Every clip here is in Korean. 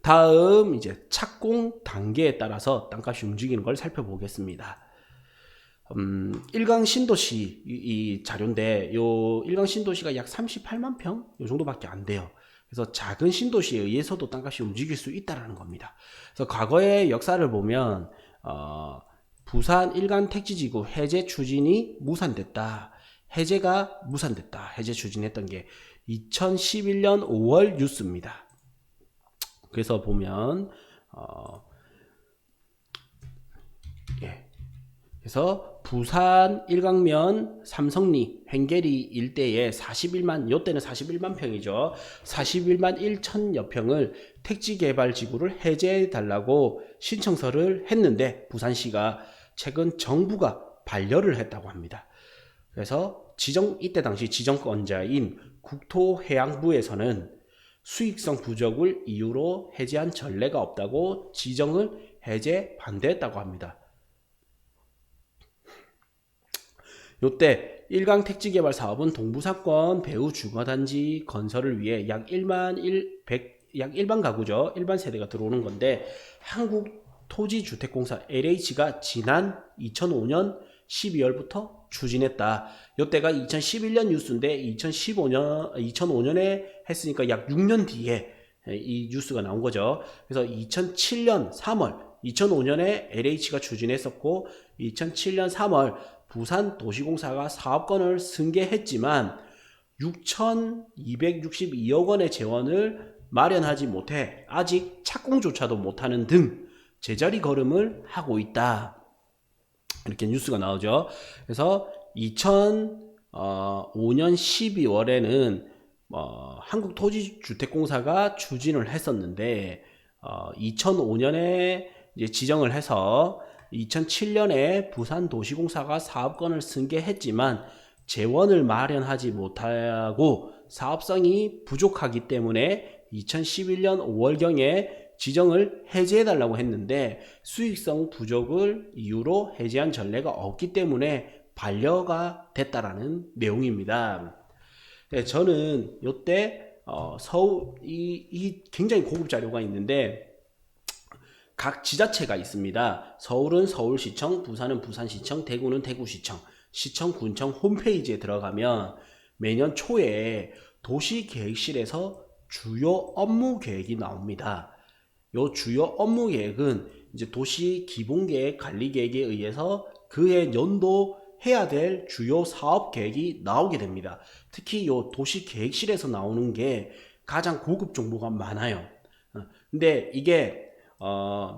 다음 이제 착공 단계에 따라서 땅값이 움직이는 걸 살펴보겠습니다. 1강 신도시 이 자료인데 요 1강 신도시가 약 38만 평 요 정도밖에 안 돼요. 그래서 작은 신도시에 의해서도 땅값이 움직일 수 있다라는 겁니다. 그래서 과거의 역사를 보면 부산 1강 택지지구 해제 추진이 무산됐다. 해제가 무산됐다. 해제 추진했던 게 2011년 5월 뉴스입니다. 그래서 보면 그래서 부산 일강면 삼성리 횡계리 일대에 41만 요때는 41만 평이죠. 41만 1천여 평을 택지개발지구를 해제해달라고 신청서를 했는데 부산시가 최근 정부가 반려를 했다고 합니다. 그래서 이때 당시 지정권자인 국토해양부에서는 수익성 부족을 이유로 해제한 전례가 없다고 지정을 해제 반대했다고 합니다. 요때 1강 택지개발 사업은 동부사건 배후 중화단지 건설을 위해 약 1만 가구죠. 일반 세대가 들어오는 건데 한국토지주택공사 LH가 지난 2005년 12월부터 추진했다. 요때가 2011년 뉴스인데 2005년에 했으니까 약 6년 뒤에 이 뉴스가 나온 거죠. 그래서 2007년 3월 2005년에 LH가 추진했었고 2007년 3월 부산도시공사가 사업권을 승계했지만 6,262억 원의 재원을 마련하지 못해 아직 착공조차도 못하는 등 제자리 걸음을 하고 있다. 이렇게 뉴스가 나오죠. 그래서 2005년 12월에는 한국토지주택공사가 추진을 했었는데 2005년에 이제 지정을 해서 2007년에 부산도시공사가 사업권을 승계했지만 재원을 마련하지 못하고 사업성이 부족하기 때문에 2011년 5월경에 지정을 해제해달라고 했는데 수익성 부족을 이유로 해제한 전례가 없기 때문에 반려가 됐다라는 내용입니다. 네, 저는 이때 서울 이 굉장히 고급 자료가 있는데 각 지자체가 있습니다. 서울은 서울시청, 부산은 부산시청, 대구는 대구시청, 시청, 군청 홈페이지에 들어가면 매년 초에 도시계획실에서 주요 업무 계획이 나옵니다. 요 주요 업무 계획은 이제 도시 기본계획 관리계획에 의해서 그해 연도 해야 될 주요 사업 계획이 나오게 됩니다. 특히 요 도시계획실에서 나오는 게 가장 고급 정보가 많아요. 근데 이게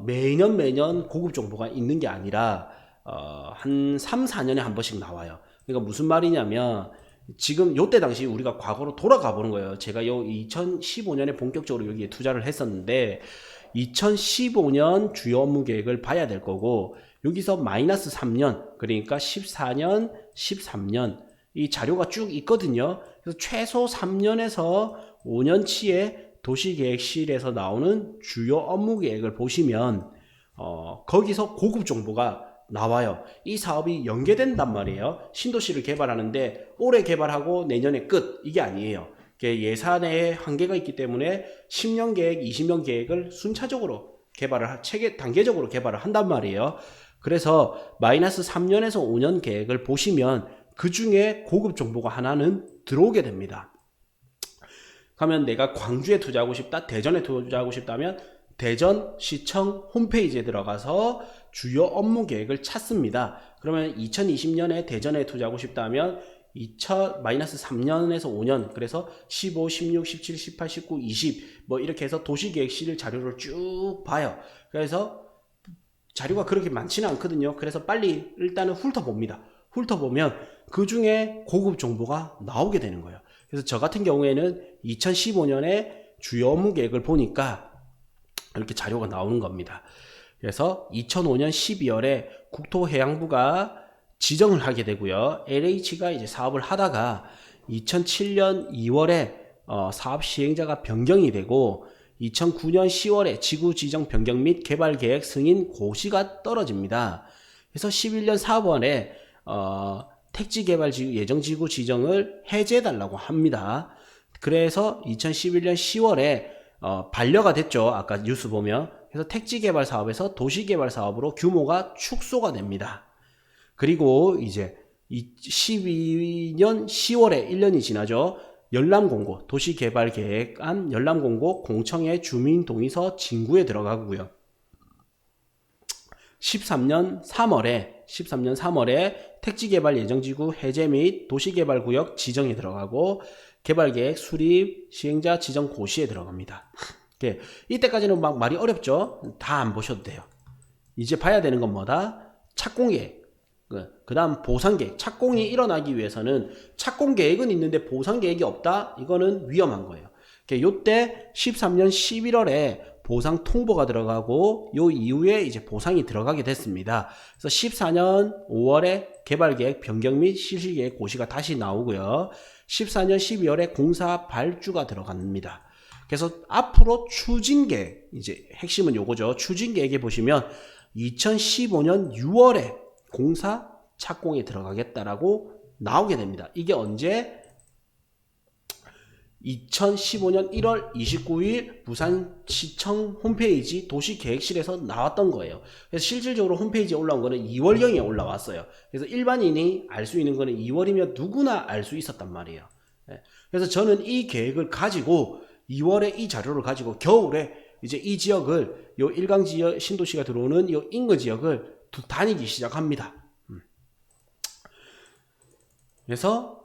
매년 고급 정보가 있는 게 아니라 한 3, 4년에 한 번씩 나와요. 그러니까 무슨 말이냐면 지금 요때 당시 우리가 과거로 돌아가 보는 거예요. 제가 요 2015년에 본격적으로 여기에 투자를 했었는데 2015년 주요 업무 계획을 봐야 될 거고 여기서 마이너스 3년 그러니까 14년, 13년 이 자료가 쭉 있거든요. 그래서 최소 3년에서 5년치의 도시계획실에서 나오는 주요 업무 계획을 보시면 거기서 고급 정보가 나와요. 이 사업이 연계된단 말이에요. 신도시를 개발하는데 올해 개발하고 내년에 끝 이게 아니에요. 예산에 한계가 있기 때문에 10년 계획, 20년 계획을 순차적으로 단계적으로 개발을 한단 말이에요. 그래서 마이너스 3년에서 5년 계획을 보시면 그 중에 고급 정보가 하나는 들어오게 됩니다. 그러면 내가 광주에 투자하고 싶다, 대전에 투자하고 싶다면 대전시청 홈페이지에 들어가서 주요 업무 계획을 찾습니다. 그러면 2020년에 대전에 투자하고 싶다면 마이너스 3년에서 5년 그래서 15, 16, 17, 18, 19, 20 뭐 이렇게 해서 도시계획실 자료를 쭉 봐요. 그래서 자료가 그렇게 많지는 않거든요. 그래서 빨리 일단은 훑어봅니다. 훑어보면 그 중에 고급 정보가 나오게 되는 거예요. 그래서 저 같은 경우에는 2015년에 주요 업무 계획을 보니까 이렇게 자료가 나오는 겁니다. 그래서 2005년 12월에 국토해양부가 지정을 하게 되고요. LH가 이제 사업을 하다가 2007년 2월에 사업 시행자가 변경이 되고 2009년 10월에 지구 지정 변경 및 개발 계획 승인 고시가 떨어집니다. 그래서 11년 4월에 택지개발지구 예정지구 지정을 해제해달라고 합니다. 그래서 2011년 10월에 반려가 됐죠. 아까 뉴스 보면. 그래서 택지개발 사업에서 도시개발 사업으로 규모가 축소가 됩니다. 그리고 이제 12년 10월에 1년이 지나죠. 열람공고, 도시개발계획안 열람공고 공청회 주민동의서 진구에 들어가고요. 13년 3월에 택지개발 예정지구 해제 및 도시개발구역 지정에 들어가고 개발계획 수립 시행자 지정 고시에 들어갑니다. 이때까지는 막 말이 어렵죠. 다 안 보셔도 돼요. 이제 봐야 되는 건 뭐다? 착공계획, 그 다음 보상계획. 착공이 일어나기 위해서는 착공계획은 있는데 보상계획이 없다? 이거는 위험한 거예요. 요때 13년 11월에 보상 통보가 들어가고 요 이후에 이제 보상이 들어가게 됐습니다. 그래서 14년 5월에 개발계획 변경 및 실시계획 고시가 다시 나오고요. 14년 12월에 공사 발주가 들어갑니다. 그래서 앞으로 추진계획, 이제 핵심은 요거죠. 추진계획에 보시면 2015년 6월에 공사 착공에 들어가겠다라고 나오게 됩니다. 이게 언제? 2015년 1월 29일 부산시청 홈페이지 도시계획실에서 나왔던 거예요. 그래서 실질적으로 홈페이지에 올라온 거는 2월경에 올라왔어요. 그래서 일반인이 알 수 있는 거는 2월이면 누구나 알 수 있었단 말이에요. 그래서 저는 이 계획을 가지고 2월에 이 자료를 가지고 겨울에 이제 이 지역을 요 일강 지역 신도시가 들어오는 요 인근 지역을 다니기 시작합니다. 그래서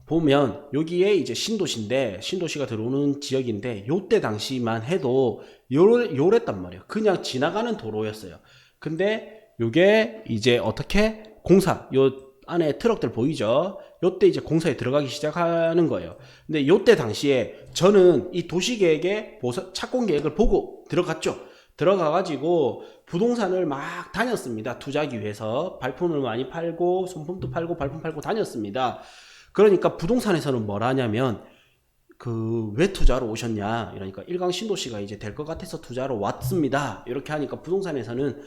보면 여기에 이제 신도시인데 신도시가 들어오는 지역인데 요때 당시만 해도 요랬단 말이에요. 그냥 지나가는 도로였어요. 근데 요게 이제 어떻게 공사, 요 안에 트럭들 보이죠? 요때 이제 공사에 들어가기 시작하는 거예요. 근데 요때 당시에 저는 이 도시계획의 착공계획을 보고 들어갔죠. 들어가가지고 부동산을 막 다녔습니다. 투자하기 위해서 발품을 많이 팔고 손품도 팔고 발품 팔고 다녔습니다. 그러니까 부동산에서는 뭘 하냐면 왜 투자로 오셨냐 이러니까 일강 신도시가 이제 될 것 같아서 투자로 왔습니다. 이렇게 하니까 부동산에서는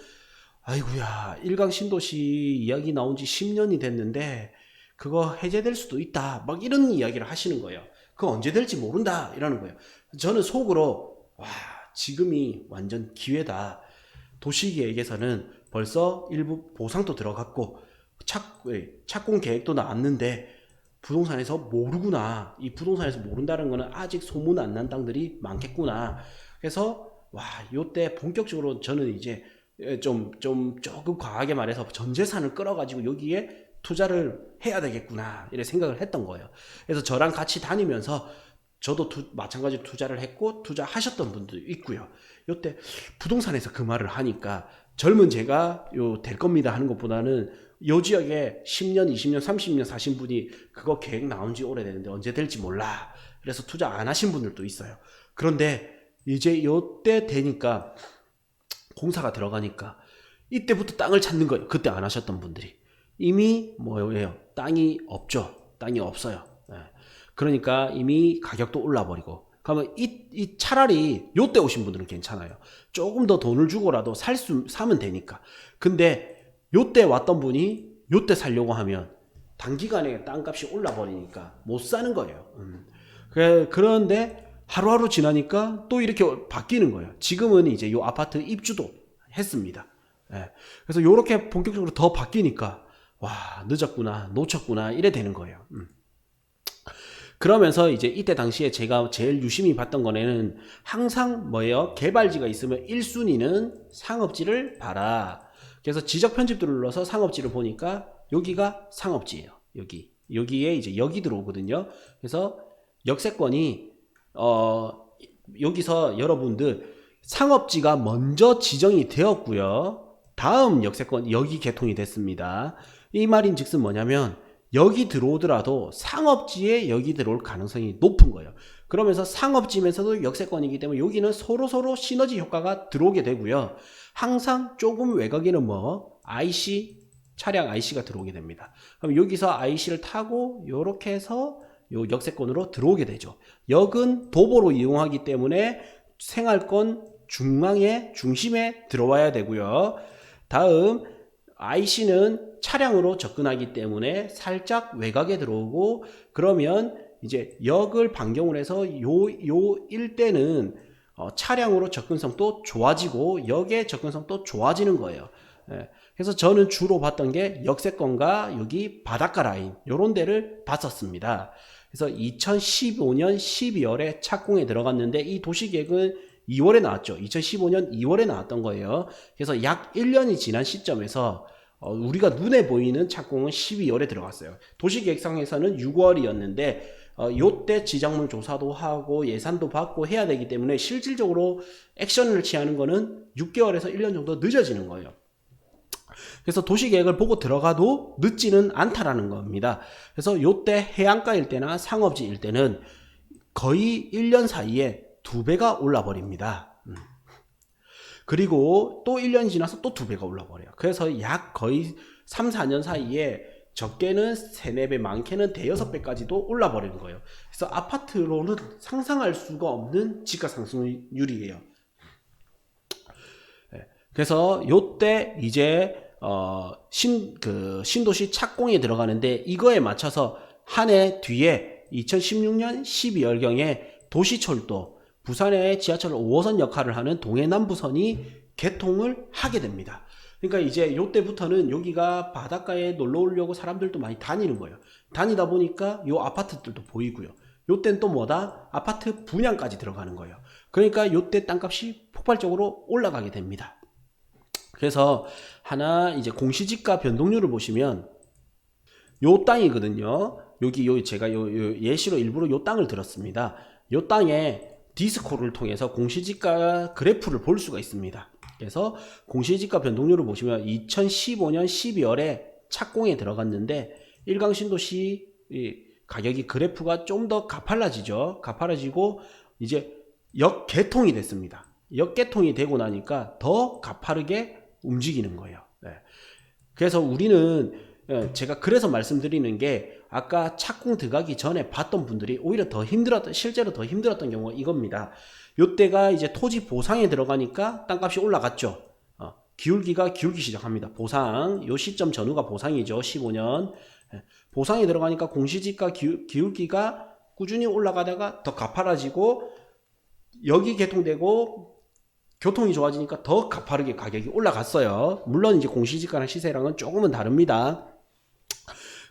아이고야 일강 신도시 이야기 나온 지 10년이 됐는데 그거 해제될 수도 있다 막 이런 이야기를 하시는 거예요. 그거 언제 될지 모른다 이러는 거예요. 저는 속으로 와 지금이 완전 기회다. 도시계획에서는 벌써 일부 보상도 들어갔고 착공 계획도 나왔는데 부동산에서 모르구나. 이 부동산에서 모른다는 거는 아직 소문 안 난 땅들이 많겠구나. 그래서 와 요때 본격적으로 저는 이제 조금 과하게 말해서 전 재산을 끌어가지고 여기에 투자를 해야 되겠구나 이렇게 생각을 했던 거예요. 그래서 저랑 같이 다니면서 저도 마찬가지로 투자를 했고 투자하셨던 분도 있고요. 요때 부동산에서 그 말을 하니까 젊은 제가 될 겁니다 하는 것보다는 요 지역에 10년, 20년, 30년 사신 분이 그거 계획 나온 지 오래됐는데 언제 될지 몰라. 그래서 투자 안 하신 분들도 있어요. 그런데 이제 요때 되니까 공사가 들어가니까 이때부터 땅을 찾는 거예요. 그때 안 하셨던 분들이. 이미 뭐예요? 땅이 없죠. 땅이 없어요. 그러니까 이미 가격도 올라버리고. 그러면 차라리 요때 오신 분들은 괜찮아요. 조금 더 돈을 주고라도 사면 되니까. 근데 요때 왔던 분이 요때 살려고 하면 단기간에 땅값이 올라버리니까 못 사는 거예요. 그런데 하루하루 지나니까 또 이렇게 바뀌는 거예요. 지금은 이제 요 아파트 입주도 했습니다. 그래서 요렇게 본격적으로 더 바뀌니까 와 늦었구나 놓쳤구나 이래 되는 거예요. 그러면서 이제 이때 당시에 제가 제일 유심히 봤던 거는 항상 뭐예요? 개발지가 있으면 1순위는 상업지를 봐라. 그래서 지적 편집들을 눌러서 상업지를 보니까 여기가 상업지예요. 여기에 이제 여기 들어오거든요. 그래서 역세권이 여기서 여러분들 상업지가 먼저 지정이 되었고요. 다음 역세권 여기 개통이 됐습니다. 이 말인즉슨 뭐냐면 여기 들어오더라도 상업지에 여기 들어올 가능성이 높은 거예요. 그러면서 상업지면서도 역세권이기 때문에 여기는 서로 시너지 효과가 들어오게 되고요. 항상 조금 외곽에는 차량 IC가 들어오게 됩니다. 그럼 여기서 IC를 타고 이렇게 해서 요 역세권으로 들어오게 되죠. 역은 도보로 이용하기 때문에 생활권 중심에 들어와야 되고요. 다음 IC는 차량으로 접근하기 때문에 살짝 외곽에 들어오고 그러면 이제 역을 반경을 해서 요 일대는 차량으로 접근성도 좋아지고 역의 접근성도 좋아지는 거예요. 그래서 저는 주로 봤던 게 역세권과 여기 바닷가 라인 요런 데를 봤었습니다. 그래서 2015년 12월에 착공에 들어갔는데 이 도시계획은 2월에 나왔죠. 2015년 2월에 나왔던 거예요. 그래서 약 1년이 지난 시점에서 우리가 눈에 보이는 착공은 12월에 들어갔어요. 도시계획상에서는 6월이었는데 요때 지정물 조사도 하고 예산도 받고 해야 되기 때문에 실질적으로 액션을 취하는 거는 6개월에서 1년 정도 늦어지는 거예요. 그래서 도시계획을 보고 들어가도 늦지는 않다라는 겁니다. 그래서 요때 해안가일 때나 상업지일 때는 거의 1년 사이에 2배가 올라 버립니다. 그리고 또 1년이 지나서 또 2배가 올라 버려요. 그래서 약 거의 3, 4년 사이에 적게는 3, 4배, 많게는 5~6배까지도 올라 버리는 거예요. 그래서 아파트로는 상상할 수가 없는 지가 상승률이에요. 그래서 요때 이제 신도시 착공에 들어가는데 이거에 맞춰서 한 해 뒤에 2016년 12월경에 도시철도 부산의 지하철 5호선 역할을 하는 동해남부선이 개통을 하게 됩니다. 그러니까 이제 요때부터는 여기가 바닷가에 놀러 오려고 사람들도 많이 다니는 거예요. 다니다 보니까 요 아파트들도 보이고요. 요때는 또 뭐다? 아파트 분양까지 들어가는 거예요. 그러니까 요때 땅값이 폭발적으로 올라가게 됩니다. 그래서 하나 이제 공시지가 변동률을 보시면 요 땅이거든요. 여기 제가 요 예시로 일부러 요 땅을 들었습니다. 요 땅에 디스코를 통해서 공시지가 그래프를 볼 수가 있습니다. 그래서 공시지가 변동률을 보시면 2015년 12월에 착공에 들어갔는데 일강신도시 가격이 그래프가 좀 더 가팔라지죠. 가팔라지고 이제 역개통이 됐습니다. 역개통이 되고 나니까 더 가파르게 움직이는 거예요. 그래서 우리는 제가 그래서 말씀드리는 게 아까 착공 들어가기 전에 봤던 분들이 오히려 실제로 더 힘들었던 경우가 이겁니다. 요때가 이제 토지 보상에 들어가니까 땅값이 올라갔죠. 기울기가 기울기 시작합니다. 보상, 요 시점 전후가 보상이죠. 15년. 보상에 들어가니까 공시지가 기울기가 꾸준히 올라가다가 더 가파라지고 여기 개통되고 교통이 좋아지니까 더 가파르게 가격이 올라갔어요. 물론 이제 공시지가랑 시세랑은 조금은 다릅니다.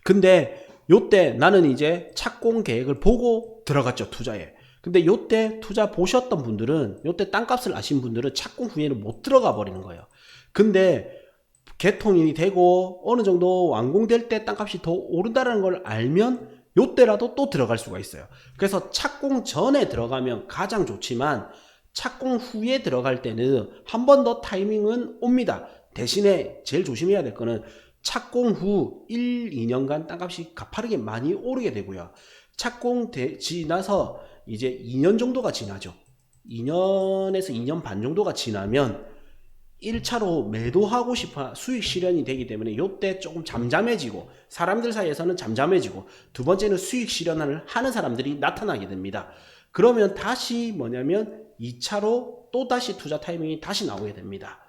근데 요때 나는 이제 착공 계획을 보고 들어갔죠, 투자에. 근데 요때 투자 보셨던 분들은, 요때 땅값을 아신 분들은 착공 후에는 못 들어가 버리는 거예요. 근데 개통이 되고 어느 정도 완공될 때 땅값이 더 오른다는 걸 알면 요때라도 또 들어갈 수가 있어요. 그래서 착공 전에 들어가면 가장 좋지만 착공 후에 들어갈 때는 한 번 더 타이밍은 옵니다. 대신에 제일 조심해야 될 거는 착공 후 1, 2년간 땅값이 가파르게 많이 오르게 되고요. 착공 지나서 이제 2년 정도가 지나죠. 2년에서 2년 반 정도가 지나면 1차로 매도하고 싶어 수익 실현이 되기 때문에 이때 조금 잠잠해지고 사람들 사이에서는 잠잠해지고 두 번째는 수익 실현을 하는 사람들이 나타나게 됩니다. 그러면 다시 뭐냐면 2차로 또 다시 투자 타이밍이 다시 나오게 됩니다.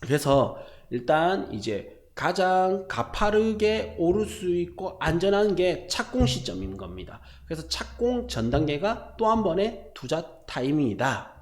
그래서 일단 이제 가장 가파르게 오를 수 있고 안전한 게 착공 시점인 겁니다. 그래서 착공 전 단계가 또 한 번의 투자 타이밍이다.